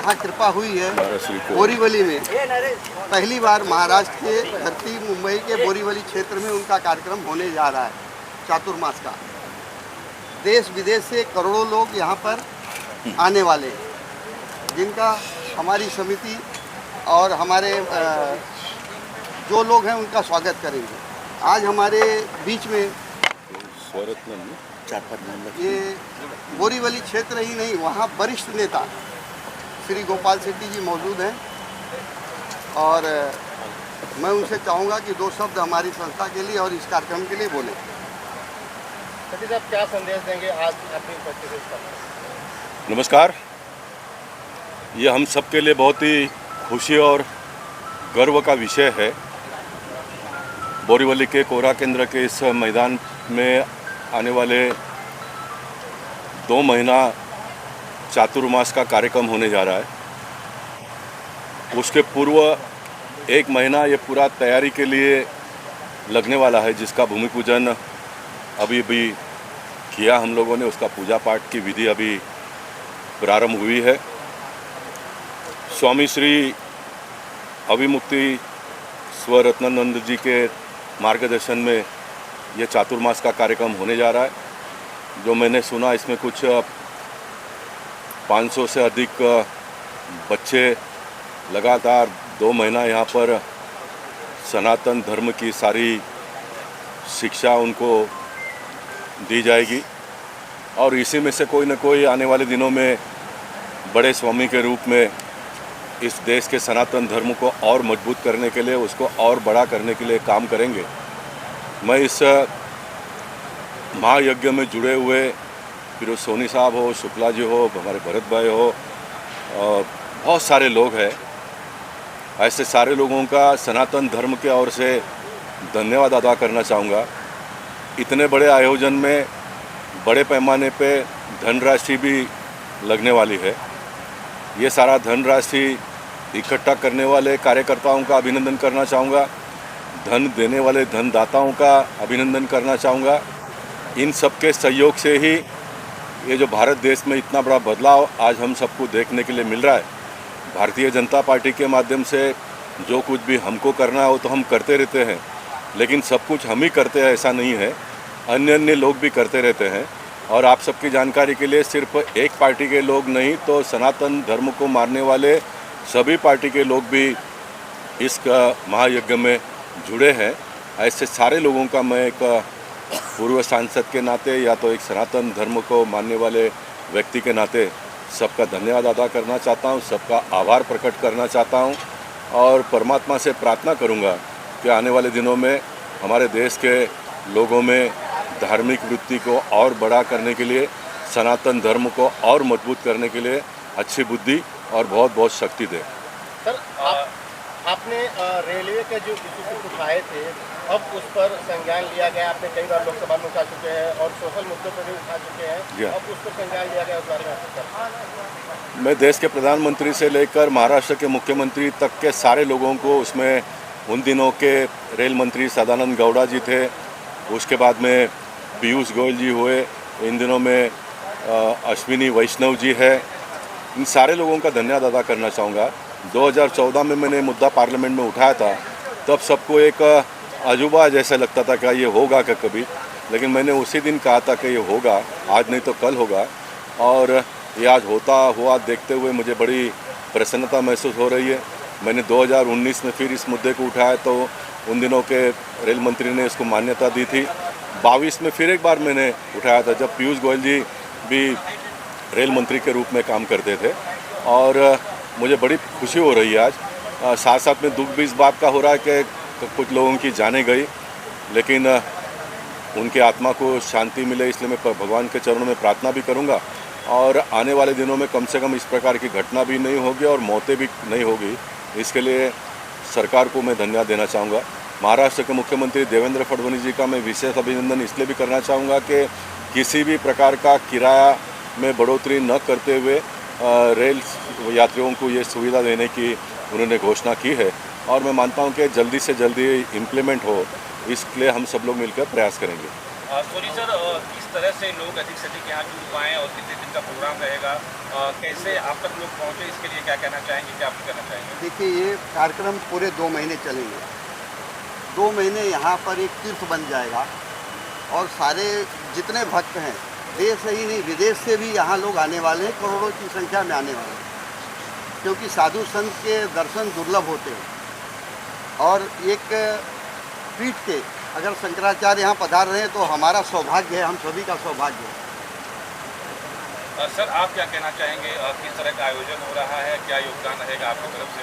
यहाँ कृपा हुई है बोरीवली में। पहली बार महाराष्ट्र के धरती मुंबई के बोरीवली क्षेत्र में उनका कार्यक्रम होने जा रहा है चातुर्मास का। देश विदेश से करोड़ों लोग यहाँ पर आने वाले हैं, जिनका हमारी समिति और हमारे जो लोग हैं उनका स्वागत करेंगे। आज हमारे बीच में ये बोरीवली क्षेत्र ही नहीं, वहाँ वरिष्ठ नेता श्री गोपाल शेट्टी जी मौजूद हैं और मैं उनसे चाहूँगा कि दो शब्द हमारी संस्था के लिए और इस कार्यक्रम के लिए बोलें। शेट्टी साहब, क्या संदेश देंगे आज अपनी उपस्थिति पर? नमस्कार। ये हम सब के लिए बहुत ही खुशी और गर्व का विषय है। बोरीवली के कोरा केंद्र के इस मैदान में आने वाले 2 महीना चातुर्मास का कार्यक्रम होने जा रहा है। उसके पूर्व 1 महीना ये पूरा तैयारी के लिए लगने वाला है, जिसका भूमि पूजन अभी किया हम लोगों ने। उसका पूजा पाठ की विधि अभी प्रारंभ हुई है। स्वामी श्री अभिमुक्ति स्वरत्नानंद जी के मार्गदर्शन में ये चातुर्मास का कार्यक्रम होने जा रहा है। जो मैंने सुना, इसमें कुछ 500 से अधिक बच्चे लगातार 2 महीना यहाँ पर सनातन धर्म की सारी शिक्षा उनको दी जाएगी और इसी में से कोई न कोई आने वाले दिनों में बड़े स्वामी के रूप में इस देश के सनातन धर्म को और मजबूत करने के लिए, उसको और बड़ा करने के लिए काम करेंगे। मैं इस महायज्ञ में जुड़े हुए फिर सोनी साहब हो, शुक्ला जी हो, हमारे भरत भाई हो, बहुत सारे लोग हैं। ऐसे सारे लोगों का सनातन धर्म के ओर से धन्यवाद अदा करना चाहूँगा। इतने बड़े आयोजन में बड़े पैमाने पे धनराशि भी लगने वाली है। ये सारा धनराशि इकट्ठा करने वाले कार्यकर्ताओं का अभिनंदन करना चाहूँगा। धन देने वाले धनदाताओं का अभिनंदन करना चाहूँगा। इन सब के सहयोग से ही ये जो भारत देश में इतना बड़ा बदलाव आज हम सबको देखने के लिए मिल रहा है। भारतीय जनता पार्टी के माध्यम से जो कुछ भी हमको करना है वो तो हम करते रहते हैं, लेकिन सब कुछ हम ही करते हैं ऐसा नहीं है, अन्य लोग भी करते रहते हैं। और आप सबकी जानकारी के लिए सिर्फ एक पार्टी के लोग नहीं, तो सनातन धर्म को मानने वाले सभी पार्टी के लोग भी इस महायज्ञ में जुड़े हैं। ऐसे सारे लोगों का मैं एक पूर्व सांसद के नाते या तो एक सनातन धर्म को मानने वाले व्यक्ति के नाते सबका धन्यवाद अदा करना चाहता हूँ, सबका आभार प्रकट करना चाहता हूँ और परमात्मा से प्रार्थना करूँगा कि आने वाले दिनों में हमारे देश के लोगों में धार्मिक वृत्ति को और बड़ा करने के लिए, सनातन धर्म को और मजबूत करने के लिए अच्छी बुद्धि और बहुत बहुत शक्ति दे। सर, आपने रेलवे के जो इशू उठाए थे, अब उस पर संज्ञान लिया गया। आपने कई बार लोकसभा में उठा चुके हैं और सोशल मुद्दों पर भी उठा चुके हैं, अब उस पर संज्ञान लिया गया, उस बारे में? मैं देश के प्रधानमंत्री से लेकर महाराष्ट्र के मुख्यमंत्री तक के सारे लोगों को, उसमें उन दिनों के रेल मंत्री सदानंद गौड़ा जी थे, उसके बाद में पीयूष गोयल जी हुए, इन दिनों में अश्विनी वैष्णव जी है, इन सारे लोगों का धन्यवाद अदा करना चाहूँगा। 2014 में मैंने मुद्दा पार्लियामेंट में उठाया था, तब सबको एक अजूबा जैसा लगता था कि ये होगा क्या कभी, लेकिन मैंने उसी दिन कहा था कि ये होगा, आज नहीं तो कल होगा, और ये आज होता हुआ देखते हुए मुझे बड़ी प्रसन्नता महसूस हो रही है। मैंने 2019 में फिर इस मुद्दे को उठाया तो उन दिनों के रेल मंत्री ने इसको मान्यता दी थी। 22 में फिर एक बार मैंने उठाया था, जब पीयूष गोयल जी भी रेल मंत्री के रूप में काम करते थे, और मुझे बड़ी खुशी हो रही है आज। साथ साथ में दुख भी इस बात का हो रहा है कि कुछ लोगों की जानें गई, लेकिन उनके आत्मा को शांति मिले, इसलिए मैं भगवान के चरणों में प्रार्थना भी करूंगा और आने वाले दिनों में कम से कम इस प्रकार की घटना भी नहीं होगी और मौतें भी नहीं होगी। इसके लिए सरकार को मैं धन्यवाद देना चाहूँगा। महाराष्ट्र के मुख्यमंत्री देवेंद्र फडणवीस जी का मैं विशेष अभिनंदन इसलिए भी करना चाहूँगा कि किसी भी प्रकार का किराया में बढ़ोतरी न करते हुए रेल यात्रियों को ये सुविधा देने की उन्होंने घोषणा की है, और मैं मानता हूं कि जल्दी से जल्दी इम्प्लीमेंट हो, इसलिए हम सब लोग मिलकर प्रयास करेंगे। सोनी सर, किस तरह से लोग अधिक से अधिक यहाँ जुड़ पाएँ और कितने दिन का प्रोग्राम रहेगा, कैसे आप तक लोग पहुँचे, इसके लिए क्या कहना चाहेंगे, क्या आप कहना चाहेंगे? देखिए, ये कार्यक्रम पूरे 2 महीने चलेंगे। 2 महीने यहाँ पर एक तीर्थ बन जाएगा और सारे जितने भक्त हैं, देश से ही नहीं विदेश से भी यहाँ लोग आने वाले हैं, करोड़ों की संख्या में आने वाले हैं, क्योंकि साधु संत के दर्शन दुर्लभ होते हैं। और एक पीठ के अगर शंकराचार्य यहाँ पधार रहे हैं तो हमारा सौभाग्य है, हम सभी का सौभाग्य है। सर, आप क्या कहना चाहेंगे, किस तरह का आयोजन हो रहा है, क्या योगदान रहेगा आपकी तरफ से?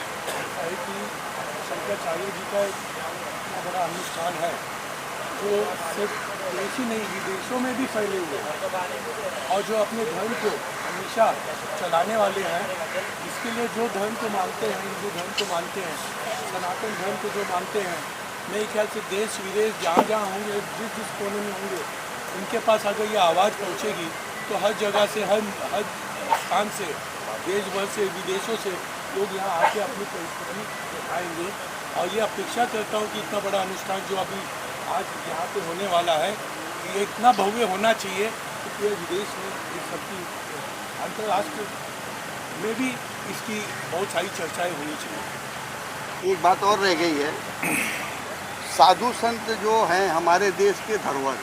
शंकराचार्य जी का इतना बड़ा अनुष्ठान है जो सिर्फ देश ही नहीं विदेशों में भी फैले हुए हैं, और जो अपने धर्म को हमेशा चलाने वाले हैं, इसके लिए जो धर्म को मानते हैं, हिंदू धर्म को मानते हैं, सनातन धर्म को जो मानते हैं, मेरे ख्याल से देश विदेश जहाँ जहाँ होंगे, जिस जिस कोने में होंगे, उनके पास अगर ये आवाज़ पहुँचेगी तो हर जगह से, हर स्थान से, देश भर से, विदेशों से लोग यहाँ आके अपनी परिस्थिति दिखाएंगे। और ये अपेक्षा करता हूँ कि इतना बड़ा अनुष्ठान जो अभी आज यहाँ पे होने वाला है, ये इतना भव्य होना चाहिए कि पूरे विदेश में इस सबकी, अंतर्राष्ट्रीय में भी इसकी बहुत सारी चर्चाएँ होनी चाहिए। एक बात और रह गई है, साधु संत जो हैं हमारे देश के धरोहर,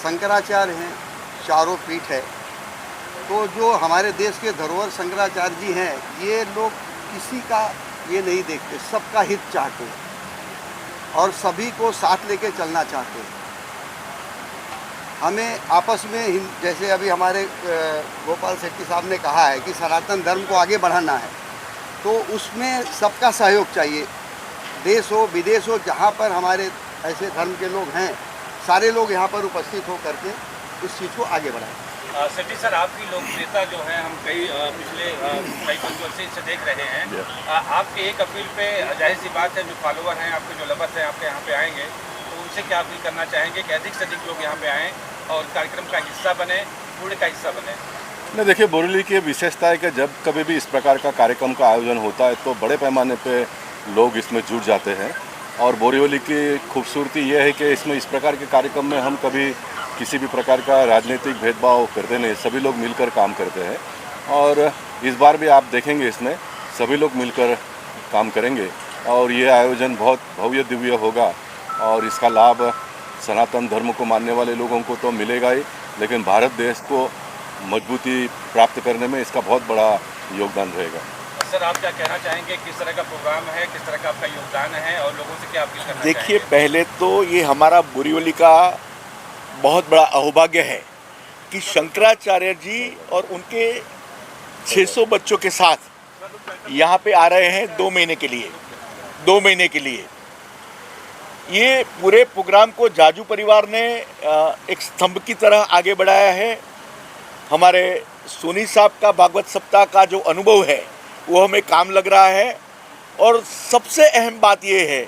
शंकराचार्य हैं, चारों पीठ है, तो जो हमारे देश के धरोहर शंकराचार्य जी हैं, ये लोग किसी का ये नहीं देखते, सबका हित चाहते हैं और सभी को साथ लेके चलना चाहते हैं। हमें आपस में, जैसे अभी हमारे गोपाल शेट्टी साहब ने कहा है कि सनातन धर्म को आगे बढ़ाना है, तो उसमें सबका सहयोग चाहिए। देश हो विदेश हो, जहाँ पर हमारे ऐसे धर्म के लोग हैं, सारे लोग यहाँ पर उपस्थित हो करके इस चीज़ को आगे बढ़ाएं। शेट्टी सर, आपकी लोकप्रियता जो है हम पिछले कई पंचवर्षीय से देख रहे हैं। आपके एक अपील पे जाहिर सी बात है, जो फॉलोअर हैं आपके, जो लवर्स हैं आपके यहाँ पे आएंगे, तो उनसे क्या अपील करना चाहेंगे कि अधिक से अधिक लोग यहाँ पे आएँ और कार्यक्रम का हिस्सा बने, पूरे का हिस्सा बने? नहीं, देखिए, बोरीवली की विशेषता है कि जब कभी भी इस प्रकार का कार्यक्रम का आयोजन होता है तो बड़े पैमाने पे लोग इसमें जुड़ जाते हैं। और बोरीवली की खूबसूरती यह है कि इसमें इस प्रकार के कार्यक्रम में हम कभी किसी भी प्रकार का राजनीतिक भेदभाव करते नहीं, सभी लोग मिलकर काम करते हैं। और इस बार भी आप देखेंगे इसमें सभी लोग मिलकर काम करेंगे और ये आयोजन बहुत भव्य दिव्य होगा और इसका लाभ सनातन धर्म को मानने वाले लोगों को तो मिलेगा ही, लेकिन भारत देश को मजबूती प्राप्त करने में इसका बहुत बड़ा योगदान रहेगा। सर, आप क्या कहना चाहेंगे, किस तरह का प्रोग्राम है, किस तरह का आपका योगदान है और लोगों से क्या अपील करना चाहेंगे? देखिए, पहले तो ये हमारा बोरीवली का बहुत बड़ा अहोभाग्य है कि शंकराचार्य जी और उनके 600 बच्चों के साथ यहाँ पे आ रहे हैं 2 महीने के लिए। 2 महीने के लिए ये पूरे प्रोग्राम को जाजू परिवार ने एक स्तंभ की तरह आगे बढ़ाया है। हमारे सोनी साहब का भागवत सप्ताह का जो अनुभव है वो हमें काम लग रहा है। और सबसे अहम बात ये है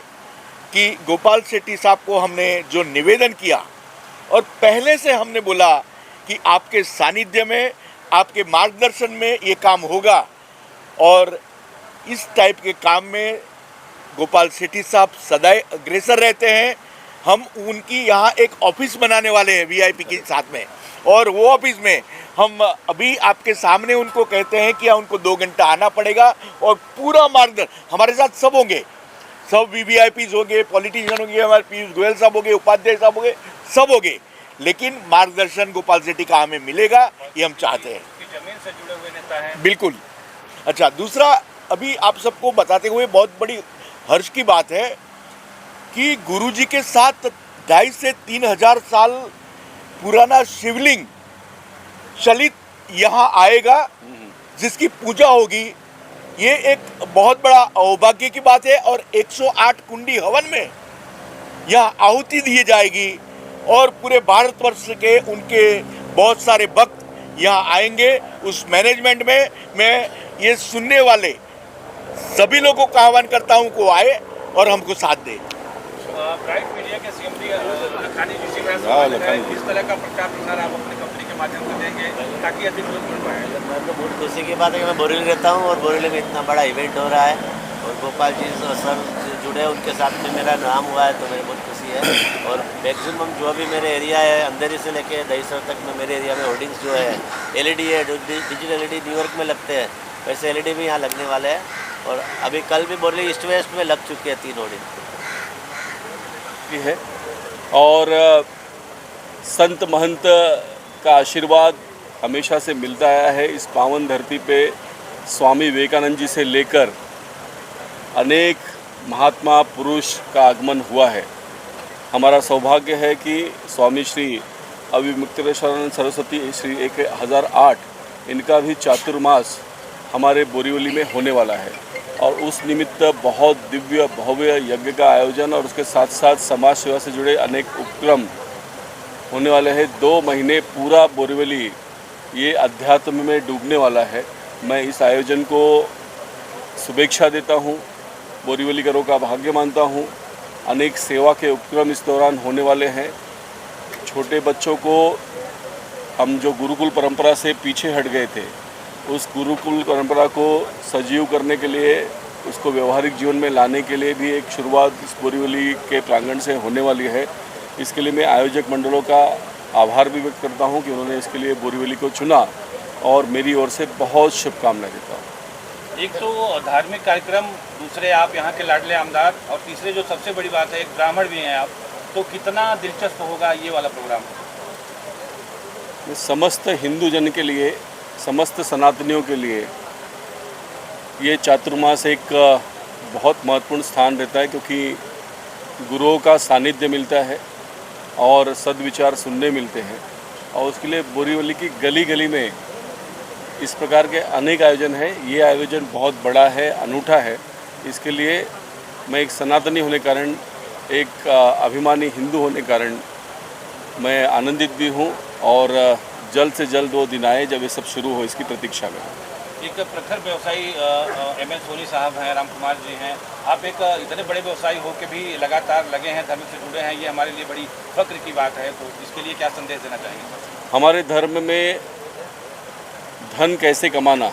कि गोपाल शेट्टी साहब को हमने जो निवेदन किया और पहले से हमने बोला कि आपके सानिध्य में, आपके मार्गदर्शन में ये काम होगा और इस टाइप के काम में गोपाल शेट्टी साहब सदैव अग्रसर रहते हैं। हम उनकी यहाँ एक ऑफिस बनाने वाले हैं वीआईपी के साथ में, और वो ऑफिस में हम अभी आपके सामने उनको कहते हैं कि उनको 2 घंटा आना पड़ेगा और पूरा मार्गदर्शन हमारे साथ सब होंगे, सब वीवीआईपीज होंगे, पॉलिटिशियन होंगे, हमारे पीयूष गोयल साहब होंगे, उपाध्याय साहब होंगे, सब होंगे, लेकिन मार्गदर्शन गोपाल शेट्टी का हमें मिलेगा, ये हम चाहते हैं। जमीन से जुड़े हुए नेता हैं। बिल्कुल। अच्छा, दूसरा अभी आप सबको बताते हुए बहुत बड़ी हर्ष की बात है कि गुरुजी के साथ 2,500 से 3,000 साल पुराना शिवलिंग चलित यहाँ आएगा, जिसकी पूजा होगी। ये एक बहुत बड़ा सौभाग्य की बात है। और 108 कुंडी हवन में यहाँ आहुति दी जाएगी और पूरे भारतवर्ष के उनके बहुत सारे भक्त यहाँ आएंगे। उस मैनेजमेंट में मैं ये सुनने वाले सभी लोगों का आह्वान करता हूँ को आए और हमको साथ दे। ब्राइट मीडिया के सीएमडी लखानी जी से मैं सवाल है, किस तरह का प्रचार प्रसार आप अपनी कंपनी के माध्यम से देंगे ताकि अधिक लोग जुड़ पाएं? मैं तो बहुत खुशी की बात है कि मैं बोरीवली रहता हूँ और बोरीवली में इतना बड़ा इवेंट हो रहा है और गोपाल जी सर जुड़े, उनके साथ में मेरा नाम हुआ है तो मेरी बहुत खुशी है। और मैक्सिमम जो भी मेरे एरिया है अंधेरी से लेके दहीसर तक में मेरे एरिया में होर्डिंग्स जो है LED है, डिजिटल LED न्यूयॉर्क में लगते हैं, वैसे LED भी यहाँ लगने वाले हैं। और अभी कल भी बोरिवली ईस्ट वेस्ट में लग चुके हैं 3 होर्डिंग है। और संत महंत का आशीर्वाद हमेशा से मिलता आया है। इस पावन धरती पे स्वामी विवेकानंद जी से लेकर अनेक महात्मा पुरुष का आगमन हुआ है। हमारा सौभाग्य है कि स्वामी श्री अविमुक्तेश्वरानंद सरस्वती श्री 1008 इनका भी चातुर्मास हमारे बोरीवली में होने वाला है। और उस निमित्त बहुत दिव्य भव्य यज्ञ का आयोजन और उसके साथ साथ समाज सेवा से जुड़े अनेक उपक्रम होने वाले हैं। 2 महीने पूरा बोरीवली ये अध्यात्म में डूबने वाला है। मैं इस आयोजन को शुभेच्छा देता हूँ, बोरीवलीकरों का भाग्य मानता हूँ। अनेक सेवा के उपक्रम इस दौरान होने वाले हैं। छोटे बच्चों को हम जो गुरुकुल परंपरा से पीछे हट गए थे, उस गुरुकुल परंपरा को सजीव करने के लिए, उसको व्यवहारिक जीवन में लाने के लिए भी एक शुरुआत इस बोरीवली के प्रांगण से होने वाली है। इसके लिए मैं आयोजक मंडलों का आभार भी व्यक्त करता हूं कि उन्होंने इसके लिए बोरीवली को चुना और मेरी ओर से बहुत शुभकामनाएं देता हूं। एक तो धार्मिक कार्यक्रम, दूसरे आप यहाँ के लाडले आमदार, और तीसरे जो सबसे बड़ी बात है एक ब्राह्मण भी हैं आप, तो कितना दिलचस्प होगा ये वाला प्रोग्राम? समस्त हिंदू जन के लिए, समस्त सनातनियों के लिए ये चातुर्मास एक बहुत महत्वपूर्ण स्थान रहता है, क्योंकि गुरुओं का सानिध्य मिलता है और सद्विचार सुनने मिलते हैं। और उसके लिए बोरीवली की गली गली में इस प्रकार के अनेक आयोजन हैं। ये आयोजन बहुत बड़ा है, अनूठा है। इसके लिए मैं एक सनातनी होने कारण, एक अभिमानी हिंदू होने कारण मैं आनंदित भी हूँ और जल्द से जल्द वो दिन आए जब ये सब शुरू हो, इसकी प्रतीक्षा में। एक प्रखर व्यवसायी ML सोनी साहब हैं, राम कुमार जी हैं, आप एक इतने बड़े व्यवसायी हो के भी लगातार लगे हैं, धर्म से जुड़े हैं, ये हमारे लिए बड़ी फक्र की बात है। तो इसके लिए क्या संदेश देना चाहेंगे? हमारे धर्म में धन कैसे कमाना,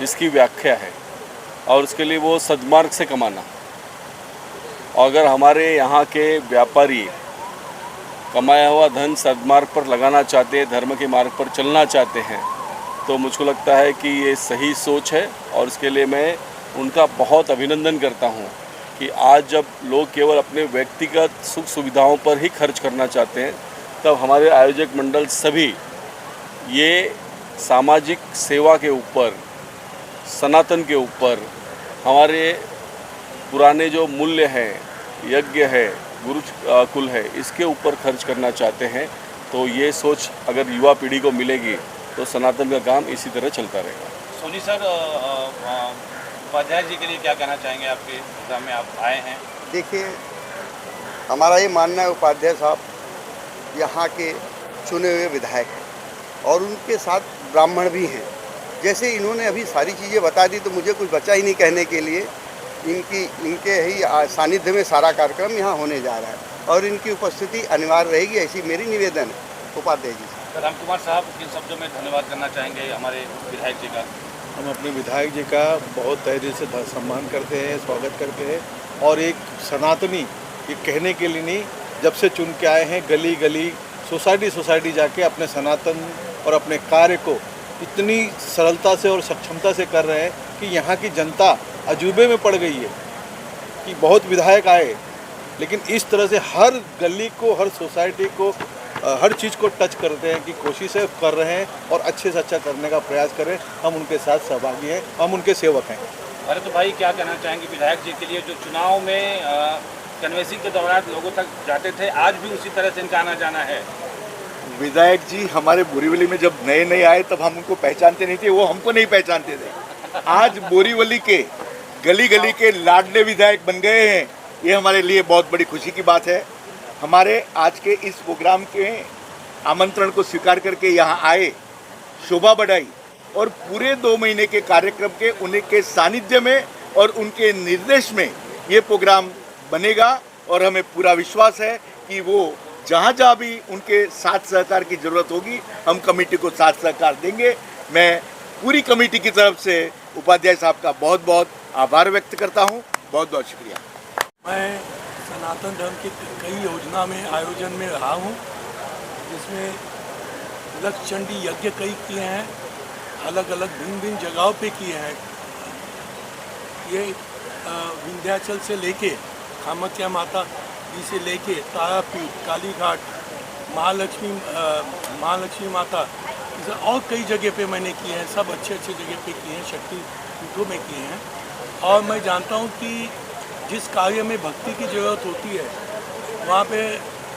इसकी व्याख्या है और उसके लिए वो सद्मार्ग से कमाना। और अगर हमारे यहाँ के व्यापारी कमाया हुआ धन सद्मार्ग पर लगाना चाहते हैं, धर्म के मार्ग पर चलना चाहते हैं, तो मुझको लगता है कि ये सही सोच है। और इसके लिए मैं उनका बहुत अभिनंदन करता हूँ कि आज जब लोग केवल अपने व्यक्तिगत सुख सुविधाओं पर ही खर्च करना चाहते हैं, तब हमारे आयोजक मंडल सभी ये सामाजिक सेवा के ऊपर, सनातन के ऊपर, हमारे पुराने जो मूल्य हैं, यज्ञ है, गुरुकुल है, इसके ऊपर खर्च करना चाहते हैं। तो ये सोच अगर युवा पीढ़ी को मिलेगी तो सनातन का काम इसी तरह चलता रहेगा। सोनी सर, उपाध्याय जी के लिए क्या कहना चाहेंगे? आपके प्रोग्राम में आप आए हैं। देखिए, हमारा ये मानना है उपाध्याय साहब यहाँ के चुने हुए विधायक हैं और उनके साथ ब्राह्मण भी हैं। जैसे इन्होंने अभी सारी चीज़ें बता दी तो मुझे कुछ बचा ही नहीं कहने के लिए। इनके ही सानिध्य में सारा कार्यक्रम यहाँ होने जा रहा है और इनकी उपस्थिति अनिवार्य रहेगी, ऐसी मेरी निवेदन है उपाध्याय जी से। राम कुमार साहब, किन शब्दों में धन्यवाद करना चाहेंगे हमारे विधायक जी का? हम अपने विधायक जी का बहुत तहे दिल से सम्मान करते हैं, स्वागत करते हैं। और एक सनातनी, ये कहने के लिए नहीं, जब से चुन के आए हैं, गली गली, सोसाइटी जाके अपने सनातन और अपने कार्य को इतनी सरलता से और सक्षमता से कर रहे हैं कि यहाँ की जनता अजूबे में पड़ गई है कि बहुत विधायक आए, लेकिन इस तरह से हर गली को, हर सोसाइटी को, हर चीज़ को टच करते हैं कि कोशिशें कर रहे हैं और अच्छे से अच्छा करने का प्रयास करें। हम उनके साथ सहभागी हैं, हम उनके सेवक हैं। अरे तो भाई, क्या कहना चाहेंगे विधायक जी के लिए, जो चुनाव में कन्वेंसिंग के दौरान लोगों तक जाते थे, आज भी उसी तरह से इनका आना जाना है? विधायक जी हमारे बोरीवली में जब नए नए आए तब हम उनको पहचानते नहीं थे, वो हमको नहीं पहचानते थे। आज बोरीवली के गली गली के लाडले विधायक बन गए हैं, ये हमारे लिए बहुत बड़ी खुशी की बात है। हमारे आज के इस प्रोग्राम के आमंत्रण को स्वीकार करके यहाँ आए, शोभा बढ़ाई और पूरे 2 महीने के कार्यक्रम के उनके सानिध्य में और उनके निर्देश में ये प्रोग्राम बनेगा। और हमें पूरा विश्वास है कि वो जहाँ जहाँ भी उनके साथ सहकार की ज़रूरत होगी, हम कमेटी को साथ सहकार देंगे। मैं पूरी कमेटी की तरफ से उपाध्याय साहब का बहुत बहुत आभार व्यक्त करता हूँ। बहुत बहुत शुक्रिया। मैं सनातन धर्म के कई योजना में आयोजन में रहा हूँ, जिसमें लक्ष्य चंडी यज्ञ कई किए हैं, अलग अलग भिन्न भिन्न जगहों पे किए हैं। ये विंध्याचल से लेके कामाख्या माता जी से लेके तारापीठ, कालीघाट, महालक्ष्मी माता, और कई जगह पे मैंने किए हैं। सब अच्छे अच्छे जगह पे किए हैं, शक्ति पीठों में किए हैं। और मैं जानता हूँ कि जिस कार्य में भक्ति की ज़रूरत होती है वहाँ पे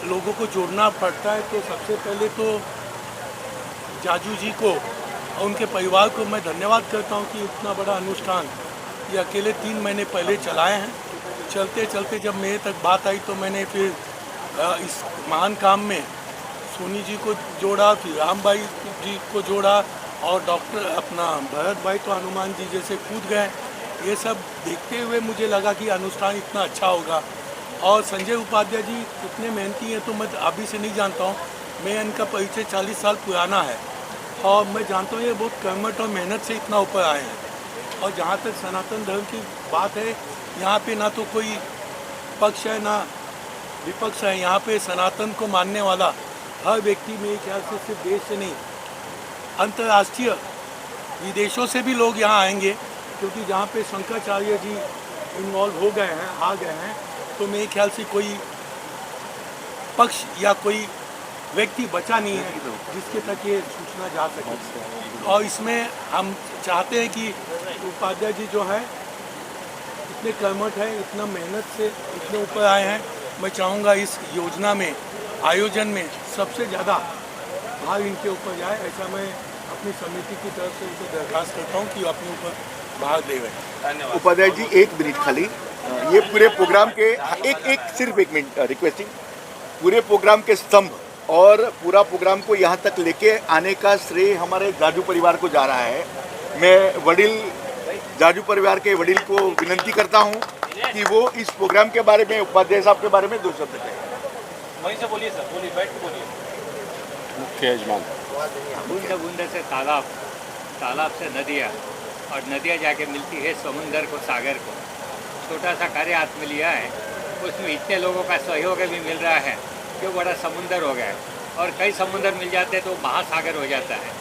लोगों को जोड़ना पड़ता है। तो सबसे पहले तो जाजू जी को और उनके परिवार को मैं धन्यवाद करता हूँ कि इतना बड़ा अनुष्ठान ये अकेले 3 महीने पहले चलाए हैं। चलते चलते जब मेरे तक बात आई तो मैंने फिर इस महान काम में सोनी जी को जोड़ा, फिर राम भाई जी को जोड़ा, और डॉक्टर अपना भरत भाई तो हनुमान जी जैसे कूद गए। ये सब देखते हुए मुझे लगा कि अनुष्ठान इतना अच्छा होगा। और संजय उपाध्याय जी कितने मेहनती हैं तो मैं अभी से नहीं जानता हूँ, मैं इनका परिचय 40 साल पुराना है और मैं जानता हूँ ये बहुत कर्मठ और मेहनत से इतना ऊपर आए हैं। और जहाँ तक सनातन धर्म की बात है, यहाँ पे ना तो कोई पक्ष है ना विपक्ष है। यहाँ पे सनातन को मानने वाला हर व्यक्ति मेरे ख्याल से सिर्फ देश से नहीं, अंतर्राष्ट्रीय विदेशों से भी लोग यहाँ आएंगे, क्योंकि जहाँ पे शंकराचार्य जी इन्वॉल्व हो गए हैं, आ गए हैं, तो मेरे ख्याल से कोई पक्ष या कोई व्यक्ति बचा नहीं है जिसके तक ये सूचना जा सके। और इसमें हम चाहते हैं कि उपाध्याय जी जो है इतने कर्मठ है, इतना मेहनत से इतने ऊपर आए हैं। मैं चाहूँगा इस योजना में, आयोजन में सबसे ज़्यादा भाग इनके ऊपर जाए, ऐसा मैं अपनी समिति की तरफ से उनको दरख्वास्त करता हूँ कि अपने ऊपर भाग दे रहे। उपाध्याय जी 1 मिनट खाली, ये पूरे प्रोग्राम के सिर्फ एक मिनट रिक्वेस्टिंग, पूरे प्रोग्राम के स्तंभ और पूरा प्रोग्राम को यहाँ तक लेके आने का श्रेय हमारे जाजू परिवार को जा रहा है। मैं जाजू परिवार के वडील को विनती करता हूँ कि वो इस प्रोग्राम के बारे में, उपाध्याय साहब के बारे में 2 शब्द कहें। वहीं से बोलिए सर, बोलिए, बैठ के बोलिए। मुख्य यजमान, बूंद बूंद से तालाब, तालाब से नदियाँ, और नदियाँ जाके मिलती है समुंदर को, सागर को। छोटा सा कार्य हाथ में लिया है, उसमें इतने लोगों का सहयोग भी मिल रहा है जो बड़ा समुंदर हो गया। और कई समुंदर मिल जाते हैं तो महासागर हो जाता है।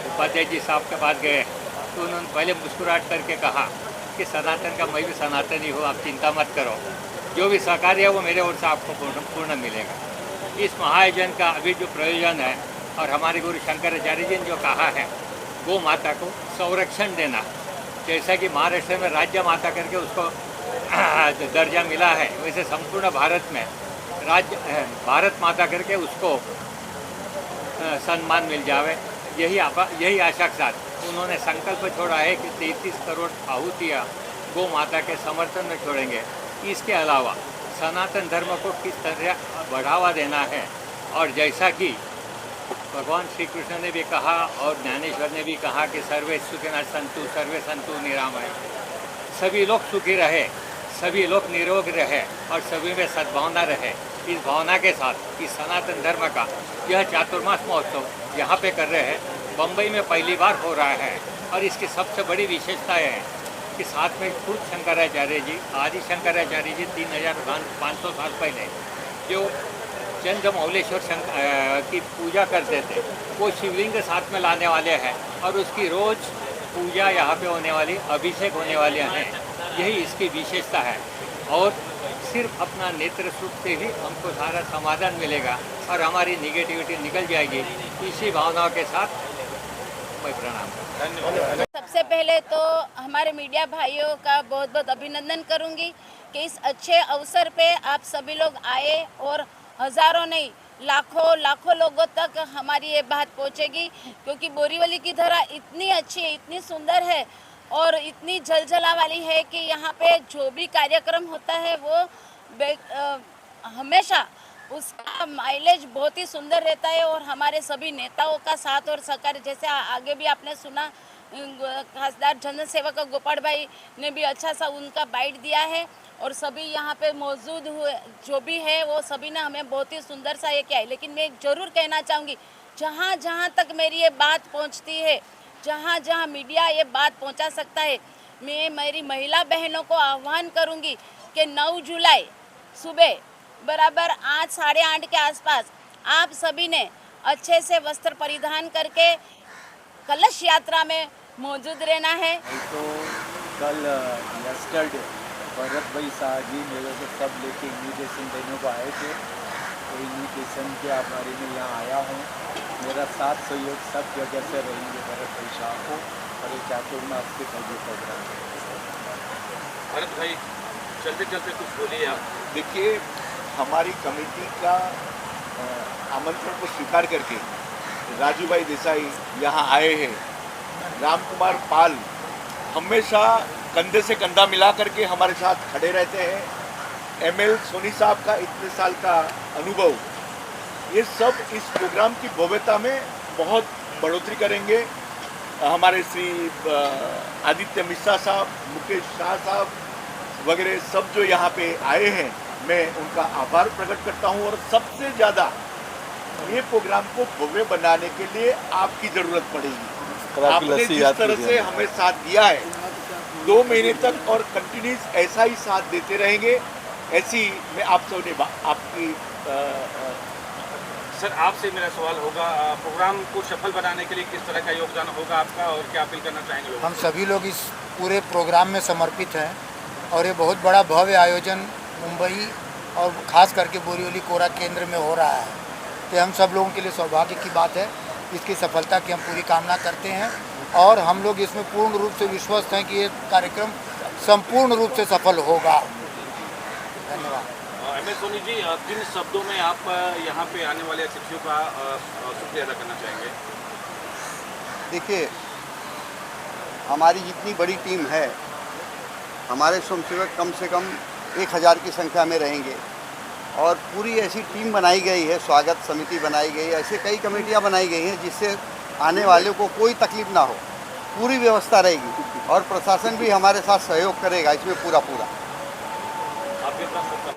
उपाध्याय जी साहब के पास गए तो उन्होंने पहले मुस्कुराहट करके कहा कि सनातन का मैं भी सनातनी हूँ, आप चिंता मत करो, जो भी सहकार्य है वो मेरे ओर से आपको पूर्ण मिलेगा। इस महाआयोजन का अभी जो प्रयोजन है, और हमारे गुरु शंकराचार्य जी ने जो कहा है, गौ माता को संरक्षण देना, जैसा कि महाराष्ट्र में राज्य माता करके उसको दर्जा मिला है, वैसे संपूर्ण भारत में भारत माता करके उसको सम्मान मिल जावे। यही आशा के साथ उन्होंने संकल्प छोड़ा है कि 33 करोड़ आहुतियाँ गौ माता के समर्थन में छोड़ेंगे। इसके अलावा सनातन धर्म को किस तरह बढ़ावा देना है, और जैसा कि भगवान श्री कृष्ण ने भी कहा और ज्ञानेश्वर ने भी कहा कि सर्वे सुखिनः सन्तु सर्वे सन्तु निरामय, सभी लोग सुखी रहे, सभी लोग निरोग रहे और सभी में सद्भावना रहे। इस भावना के साथ इस सनातन धर्म का यह चातुर्मास महोत्सव यहाँ पे कर रहे हैं। बम्बई में पहली बार हो रहा है, और इसकी सबसे बड़ी विशेषता है कि साथ में खुद शंकराचार्य जी, आदि शंकराचार्य जी 3500 साल पहले जो चंद्रमौलेश्वर की पूजा करते थे, वो शिवलिंग साथ में लाने वाले हैं, और उसकी रोज़ पूजा यहाँ पे होने वाली, अभिषेक होने वाले हैं। यही इसकी विशेषता है। और सिर्फ अपना नेत्र सुख से ही हमको सारा समाधान मिलेगा और हमारी निगेटिविटी निकल जाएगी। इसी भावनाओं के साथ मैं प्रणाम। धन्यवाद। सबसे पहले तो हमारे मीडिया भाइयों का बहुत बहुत अभिनंदन करूंगी कि इस अच्छे अवसर पे आप सभी लोग आए, और हज़ारों नहीं लाखों लोगों तक हमारी ये बात पहुंचेगी, क्योंकि बोरीवली की धरा इतनी अच्छी है, इतनी सुंदर है और इतनी झलझला वाली है कि यहाँ पे जो भी कार्यक्रम होता है वो हमेशा उसका माइलेज बहुत ही सुंदर रहता है। और हमारे सभी नेताओं का साथ और सहकार, जैसे आगे भी आपने सुना, खासदार जनसेवक गोपाल भाई ने भी अच्छा सा उनका बाइट दिया है, और सभी यहाँ पे मौजूद हुए जो भी है वो सभी ने हमें बहुत ही सुंदर सा ये किया है। लेकिन मैं ज़रूर कहना चाहूँगी, जहाँ जहाँ तक मेरी ये बात पहुँचती है, जहाँ जहाँ मीडिया ये बात पहुँचा सकता है, मैं मेरी महिला बहनों को आह्वान करूंगी कि 9 जुलाई सुबह बराबर 8 साढ़े 8 के आसपास आप सभी ने अच्छे से वस्त्र परिधान करके कलश यात्रा में मौजूद रहना है। तो कल यस्टरडे भरत भाई साहब मेरे को सब लेके इन्विटेशन देने को आए थे, तो इन्विटेशन के आभारी में यहाँ आया हूँ। मेरा साथ सहयोग सब जगह से रहेंगे भरत भाई साहब को, और ये चातुर्मास के पहले प्रोग्राम है। भरत भाई चलते चलते कुछ बोलिए आप। देखिए, हमारी कमेटी का आमंत्रण को स्वीकार करके राजू भाई देसाई यहाँ आए हैं। राम कुमार पाल हमेशा कंधे से कंधा मिला करके हमारे साथ खड़े रहते हैं। ML सोनी साहब का इतने साल का अनुभव, ये सब इस प्रोग्राम की भव्यता में बहुत बढ़ोतरी करेंगे। हमारे श्री आदित्य मिश्रा साहब, मुकेश शाह साहब वगैरह सब जो यहाँ पे आए हैं, मैं उनका आभार प्रकट करता हूँ। और सबसे ज़्यादा ये प्रोग्राम को भव्य बनाने के लिए आपकी ज़रूरत पड़ेगी। आपने जिस तरह से हमें साथ दिया है 2 महीने तक और कंटिन्यूस ऐसा ही साथ देते रहेंगे, ऐसी मैं आप सबने आपकी सर आपसे मेरा सवाल होगा, प्रोग्राम को सफल बनाने के लिए किस तरह का योगदान होगा आपका और क्या अपील करना चाहेंगे लोग? हम सभी लोग इस पूरे प्रोग्राम में समर्पित हैं और ये बहुत बड़ा भव्य आयोजन मुंबई और ख़ास करके बोरीवली कोरा केंद्र में हो रहा है। तो हम सब लोगों के लिए सौभाग्य की बात है। इसकी सफलता की हम पूरी कामना करते हैं और हम लोग इसमें पूर्ण रूप से विश्वस्त हैं कि ये कार्यक्रम संपूर्ण रूप से सफल होगा। धन्यवाद। MS सोनी जी, 3 शब्दों में आप यहाँ पे आने वाले अतिथियों का शुक्रिया अदा करना चाहेंगे? देखिए, हमारी जितनी बड़ी टीम है, हमारे स्वयंसेवक कम से कम 1000 की संख्या में रहेंगे और पूरी ऐसी टीम बनाई गई है, स्वागत समिति बनाई गई है, ऐसे कई कमेटियां बनाई गई हैं जिससे आने वालों को कोई तकलीफ ना हो। पूरी व्यवस्था रहेगी और प्रशासन भी हमारे साथ सहयोग करेगा इसमें पूरा। आपके पास